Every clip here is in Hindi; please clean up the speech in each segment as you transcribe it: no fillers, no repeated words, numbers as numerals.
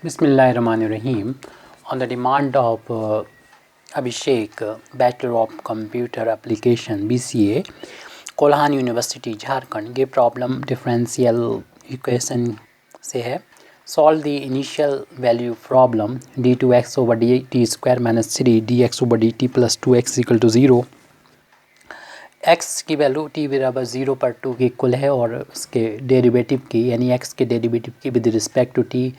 Bismillahirrahmanirrahim. On the demand of Abhishek, Bachelor of Computer Application (BCA), Kolhan university Jharkhand, ये प्रॉब्लम डिफरेंशियल इक्वेशन से है. Solve the initial value problem d2x over dt square minus 3 dx over dt plus 2x equal to 0. x की वैल्यू t बराबर 0 पर 2 के इक्वल है और उसके डेरिवेटिव की यानी x के डेरिवेटिव की विद रिस्पेक्ट टू t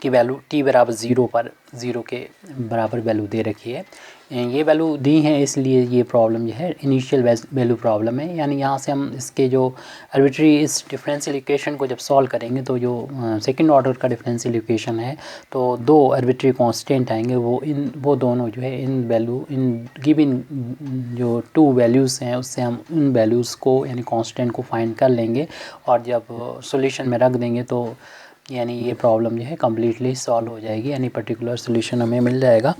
की वैल्यू t बराबर 0 पर 0 के बराबर वैल्यू दे रखी है. ये वैल्यू दी है, इसलिए ये प्रॉब्लम जो है इनिशियल वैल्यू प्रॉब्लम है. यानी यहाँ से हम इसके जो आर्बिट्री इस डिफरेंशियल इक्वेशन को जब सॉल्व करेंगे तो जो सेकंड ऑर्डर का डिफरेंशियल इक्वेशन है तो दो आर्बिट्री कांस्टेंट आएंगे. वो दोनों जो है इन गिवन जो टू वैल्यूज़ हैं उससे हम उन वैल्यूज़ को यानी कांस्टेंट को फाइंड कर लेंगे और जब सॉल्यूशन में रख देंगे तो यानी ये प्रॉब्लम जो है कम्प्लीटली सॉल्व हो जाएगी, यानी पर्टिकुलर सॉल्यूशन हमें मिल जाएगा.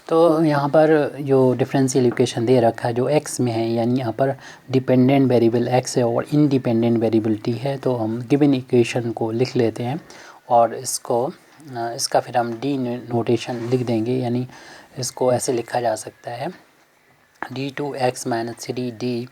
तो यहाँ पर जो डिफरेंशियल इक्वेशन दे रखा है जो x में है, यानी यहाँ पर डिपेंडेंट वेरिएबल x है और इंडिपेंडेंट वेरिएबल t है. तो हम गिवन इक्वेशन को लिख लेते हैं और इसका फिर हम d नोटेशन लिख देंगे. यानी इसको ऐसे लिखा जा सकता है d2x minus 3d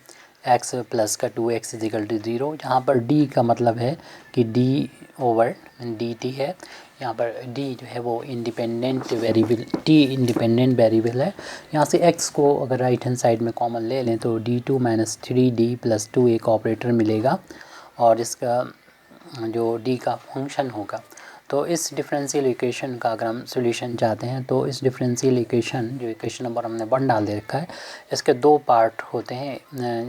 x plus का 2x इजिकल टू 0, जहाँ पर d का मतलब है कि d ओवर dt है. यहाँ पर d जो है वो independent variable t independent variable है. यहाँ से x को अगर राइट हैंड साइड में कॉमन ले लें तो d2 माइनस 3d प्लस 2 एक ऑपरेटर मिलेगा और इसका जो d का फंक्शन होगा. तो इस डिफरेंशियल इक्वेशन का अगर हम सॉल्यूशन चाहते हैं तो इस डिफरेंशियल इक्वेशन जो इक्वेशन नंबर हमने 1 डाल दे रखा है इसके दो पार्ट होते हैं.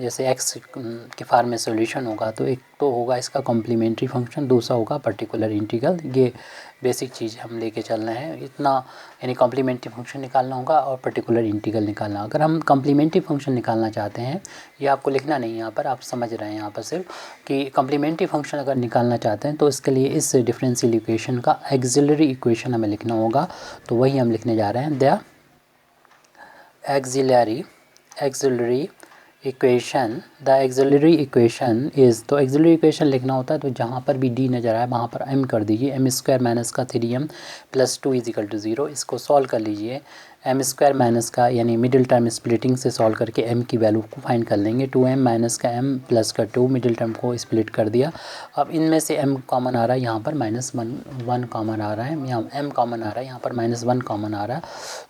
जैसे x के फॉर्म में सॉल्यूशन होगा तो एक तो होगा इसका कॉम्प्लीमेंट्री फंक्शन, दूसरा होगा पर्टिकुलर इंटीग्रल. ये बेसिक चीज़ हम लेके चलना है इतना, यानी कॉम्प्लीमेंट्री फंक्शन निकालना होगा और पर्टिकुलर इंटीग्रल निकालना. अगर हम कॉम्प्लीमेंट्री फंक्शन निकालना चाहते हैं, ये आपको लिखना नहीं है यहाँ पर, आप समझ रहे हैं यहाँ पर सिर्फ कि कॉम्प्लीमेंट्री फंक्शन अगर निकालना चाहते हैं तो इसके लिए इस डिफरेंशियल इक्वेशन का एक्सिलरी इक्वेशन हमें लिखना होगा. तो वही हम लिखने जा रहे हैं. द एक्सिलरी इक्वेशन इज़, तो एक्सिलरी इक्वेशन लिखना होता है तो जहाँ पर भी d नज़र आए वहाँ पर m कर दीजिए. m स्क्वायर माइनस का 3m प्लस 2 इजिकल टू 0. इसको सॉल्व कर लीजिए. m स्क्वायर माइनस का यानी मिडिल टर्म स्प्लिटिंग से सॉल्व करके m की वैल्यू को फाइंड कर लेंगे. 2m माइनस का m प्लस का 2 मिडिल टर्म को स्प्लिट कर दिया. अब इनमें से m कॉमन आ रहा है, यहाँ पर -1 कॉमन आ रहा है, यहाँ m कॉमन आ रहा है, यहाँ पर -1 कॉमन आ रहा है.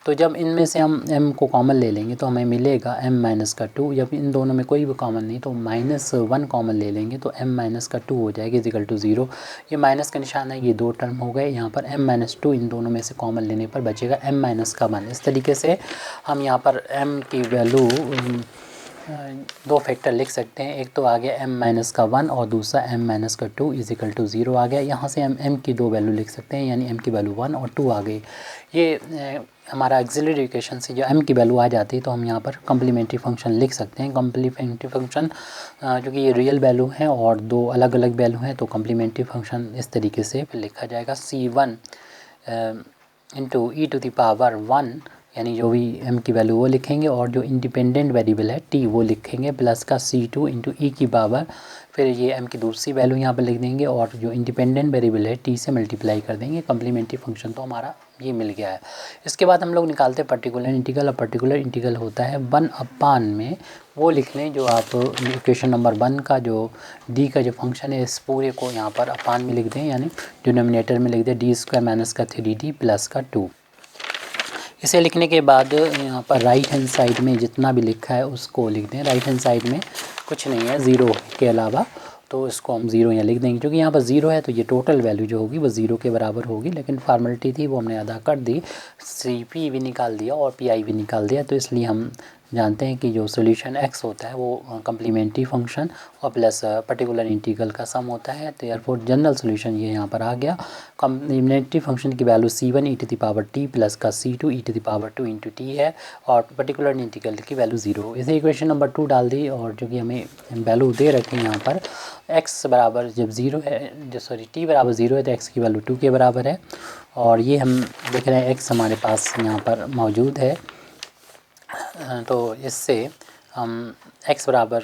तो जब इनमें से हम m को कॉमन ले लेंगे तो हमें मिलेगा m माइनस का 2. जब इन दोनों में कोई भी कॉमन नहीं तो -1 कॉमन ले लेंगे तो m माइनस का 2 हो जाएगा इजिकल टू 0. ये माइनस का निशान है, ये दो टर्म हो गए. यहाँ पर m माइनस 2 इन दोनों में से कॉमन लेने पर बचेगा m माइनस का 1. इस तरीके से हम यहाँ पर m की वैल्यू दो फैक्टर लिख सकते हैं. एक तो आ गया m माइनस का 1 और दूसरा m माइनस का 2 इजिकल टू 0 आ गया. यहाँ से हम m की दो वैल्यू लिख सकते हैं, यानी m की वैल्यू 1 और 2 आ गई. ये हमारा एक्सिलरी इक्वेशन से जो m की वैल्यू आ जाती है तो हम यहाँ पर कॉम्प्लीमेंट्री फंक्शन लिख सकते हैं. कॉम्प्लीमेंट्री फंक्शन क्योंकि ये रियल वैल्यू है और दो अलग अलग वैल्यू हैं तो कॉम्प्लीमेंट्री फंक्शन इस तरीके से फिर लिखा जाएगा c1 into e to the power 1, यानी जो भी m की वैल्यू वो लिखेंगे और जो इंडिपेंडेंट वेरिएबल है t वो लिखेंगे प्लस का c2 इंटू ई की पावर, फिर ये m की दूसरी वैल्यू यहाँ पर लिख देंगे और जो इंडिपेंडेंट वेरिएबल है t से मल्टीप्लाई कर देंगे. कम्प्लीमेंट्री फंक्शन तो हमारा ये मिल गया है. इसके बाद हम लोग निकालते हैं पर्टिकुलर इंटीग्रल. और पर्टिकुलर इंटीग्रल होता है 1/, में वो लिख लें जो आप इक्वेशन नंबर 1 का जो d का जो फंक्शन है इस पूरे को यहाँ पर अपान में लिख दें, यानी डिनोमिनेटर में लिख दें d स्क्वायर माइनस का 3d प्लस का 2. इसे लिखने के बाद यहाँ पर राइट हैंड साइड में जितना भी लिखा है उसको लिख दें. राइट हैंड साइड में कुछ नहीं है 0 के अलावा, तो इसको हम 0 यहाँ लिख देंगे. क्योंकि यहाँ पर 0 है तो ये टोटल वैल्यू जो होगी वो 0 के बराबर होगी, लेकिन फॉर्मेलिटी थी वो हमने अदा कर दी. CP भी निकाल दिया और PI भी निकाल दिया. तो इसलिए हम जानते हैं कि जो सॉल्यूशन x होता है वो कम्प्लीमेंट्री फंक्शन और प्लस पर्टिकुलर इंटीग्रल का सम होता है. तो एयरफोर जनरल सॉल्यूशन ये यहाँ पर आ गया. कम्प्लीमेंट्री फंक्शन की value c1 e to the power t plus का c2 e to the power 2 into t है और पर्टिकुलर इंटीग्रल की वैल्यू 0. इसे इक्वेशन नंबर 2 डाल दी और जो कि हमें वैल्यू दे रखे हैं यहाँ पर x बराबर जब 0 है t बराबर 0 है तो x की वैल्यू 2 के बराबर है. और ये हम देख रहे हैं x हमारे पास यहाँ पर मौजूद है. तो इससे हम x बराबर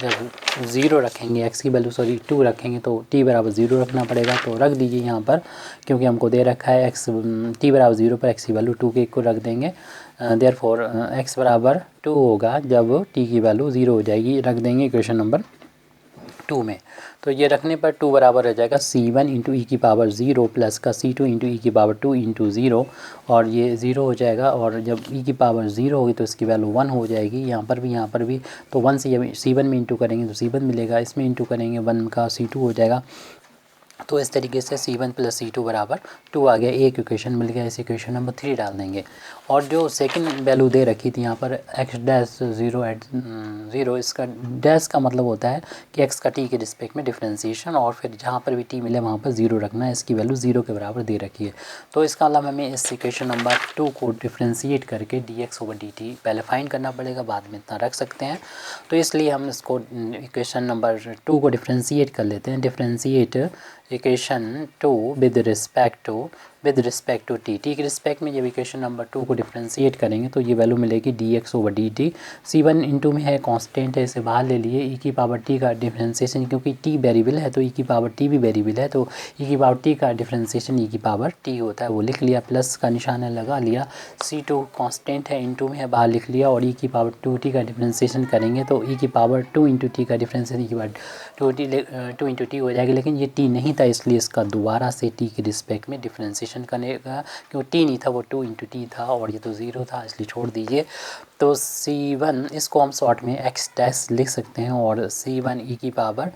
जब 0 रखेंगे, x की वैल्यू 2 रखेंगे तो t बराबर 0 रखना पड़ेगा। तो रख दीजिए यहाँ पर, क्योंकि हमको दे रखा है t बराबर 0 पर x की वैल्यू 2 के को रख देंगे। देयरफॉर x बराबर 2 होगा जब t की वैल्यू 0 हो जाएगी, रख देंगे इक्वेशन नंबर 2 में। तो ये रखने पर 2 बराबर हो जाएगा c1 इंटू ई की पावर 0 प्लस का c2 इंटू ई की पावर 2 इंटू 0, और ये 0 हो जाएगा। और जब ई की पावर 0 होगी तो इसकी वैल्यू 1 हो जाएगी, यहाँ पर भी। तो 1 से c1 में इंटू करेंगे तो c1 मिलेगा, इसमें इंटू करेंगे 1 का c2 हो जाएगा। तो इस तरीके से c1 प्लस c2 बराबर 2 आ गया, एक इक्वेशन मिल गया। इस इक्वेशन नंबर 3 डाल देंगे। और जो सेकंड वैल्यू दे रखी थी यहाँ पर x डैश 0 एट 0, इसका डैश का मतलब होता है कि x का t के रिस्पेक्ट में डिफ्रेंशिएशन, और फिर जहाँ पर भी t मिले वहाँ पर 0 रखना है। इसकी वैल्यू 0 के बराबर दे रखी है। तो इसका मतलब हमें इस इक्वेशन नंबर 2 को डिफ्रेंशिएट करके dx/dt पहले फाइंड करना पड़ेगा, बाद में इतना रख सकते हैं। तो इसलिए हम इसको इक्वेशन नंबर 2 को डिफ्रेंशिएट कर लेते हैं। Differentiate equation 2 with respect to t के रिस्पेक्ट में जब इक्वेशन नंबर 2 को डिफ्रेंशिएट करेंगे तो ये वैल्यू मिलेगी dx/dt। c1 इंटू में है, कांस्टेंट है, इसे बाहर ले लिए। ई की पावर टी का डिफ्रेंशिएशन, क्योंकि टी वेरिएबल है तो ई की पावर टी भी वेरिएबल है, तो ई की पावर टी का डिफ्रेंशिएशन ई की पावर टी होता है, वो लिख लिया, प्लस का निशान लगा लिया। c2 कांस्टेंट है, इंटू में है, बाहर लिख लिया। और ई की पावर 2t का डिफ्रेंशिएशन करेंगे तो ई की पावर 2 इंटू टी का डिफ्रेंशिएशन ई की पावर 2 इंटू टी हो जाएगा। लेकिन ये t नहीं था, इसलिए इसका दोबारा से t के रिस्पेक्ट में डिफ्रेंशिएशन करेगा, क्योंकि t नहीं था, वो 2 इंटू टी था, और ये तो 0 था, इसलिए छोड़ दीजिए। तो c1 इसको हम शॉर्ट में x डैश लिख सकते हैं, और c1 ई की पावर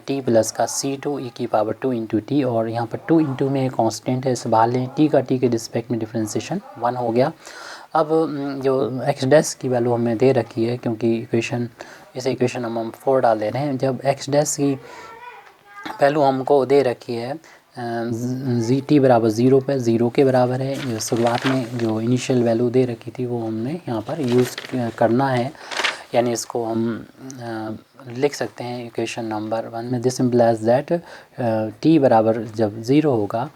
t प्लस का c2 ई की पावर 2 इंटू टी, और यहाँ पर 2 इंटू में कांस्टेंट है, इसे बाहर लें, t का t के रिस्पेक्ट में डिफ्रेंशिएशन 1 हो गया। अब जो x डैश की वैल्यू हमें दे रखी है, क्योंकि इस इक्वेशन हम 4 डाल दे रहे हैं। जब x डैश की वैल्यू हमको दे रखी है जी टी बराबर 0 पे, 0 के बराबर है, शुरुआत में जो इनिशियल वैल्यू दे रखी थी वो हमने यहाँ पर यूज़ करना है। यानी इसको हम लिख सकते हैं इक्वेशन नंबर 1 में, दिस इम्प्लाइज दैट t बराबर जब 0 होगा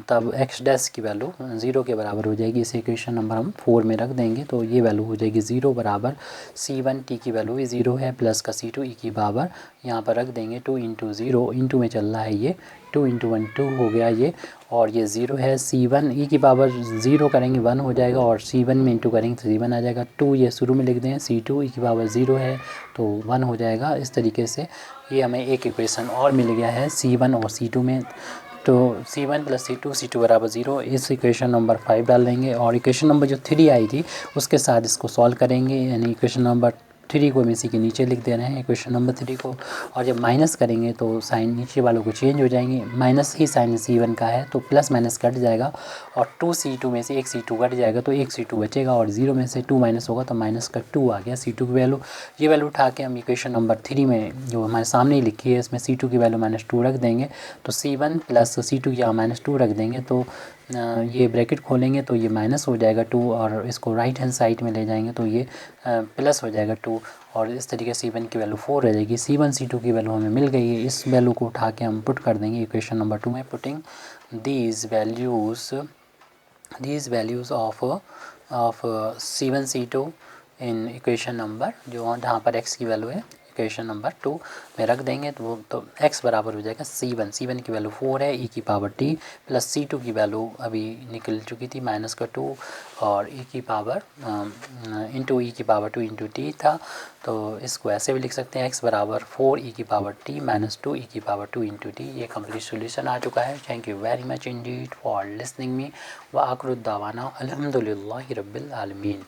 तब x डैश की वैल्यू 0 के बराबर हो जाएगी। इस इक्वेशन नंबर हम 4 में रख देंगे तो ये वैल्यू हो जाएगी 0 बराबर c1 t की वैल्यू भी 0 है, प्लस का c2 e की पावर यहाँ पर रख देंगे 2 इंटू 0, इंटू में चल रहा है ये 2 इंटू 1 2 हो गया ये, और ये 0 है। c1 e की पावर 0 करेंगे 1 हो जाएगा, और c1 में इंटू करेंगे तो c1 आ जाएगा। 2 ये शुरू में लिख दें, c2 e की पावर 0 है तो 1 हो जाएगा। इस तरीके से ये हमें एक इक्वेशन और मिल गया है c1 और c2 में। तो c1 प्लस c2 बराबर 0, इस इक्वेशन नंबर 5 डाल देंगे। और इक्वेशन नंबर जो 3 आई थी उसके साथ इसको सॉल्व करेंगे, यानी इक्वेशन नंबर 3 को हम इसी के नीचे लिख दे रहे हैं, इक्वेशन नंबर 3 को। और जब माइनस करेंगे तो साइन नीचे वालों को चेंज हो जाएंगे, माइनस ही साइन c1 का है तो प्लस माइनस कट जाएगा, और 2c2 में से एक c2 कट जाएगा तो एक c2 बचेगा, और 0 में से 2 माइनस होगा तो माइनस का 2 आ गया c2 की वैल्यू। ये वैल्यू उठा के हम इक्वेशन नंबर 3 में जो हमारे सामने ही लिखी है इसमें c2 की वैल्यू -2 रख देंगे, तो c1 प्लस c2 या -2 रख देंगे, तो ये ब्रैकेट खोलेंगे तो ये माइनस हो जाएगा 2, और इसको राइट हैंड साइड में ले जाएंगे तो ये प्लस हो जाएगा 2, और इस तरीके से c1 की वैल्यू 4 रह जाएगी। c1 c2 की वैल्यू हमें मिल गई है, इस वैल्यू को उठा के हम पुट कर देंगे इक्वेशन नंबर 2 में। Putting these values of c1 c2 in equation number जो जहाँ पर x की वैल्यू है इक्वेशन नंबर 2 में रख देंगे तो x बराबर हो जाएगा c1 की वैल्यू 4 है, e की पावर t प्लस c2 की वैल्यू अभी निकल चुकी थी माइनस का 2, और e की पावर इंटू ई की पावर 2 इंटू टी था, तो इसको ऐसे भी लिख सकते हैं x बराबर 4 e की पावर t माइनस 2 e की पावर 2 इंटू टी। ये कंप्लीट सोल्यूशन आ चुका है। Thank you very much Indeed for listening me व आखिर दावाना अल्हम्दुलिल्लाहि रब्बिल आलमीन।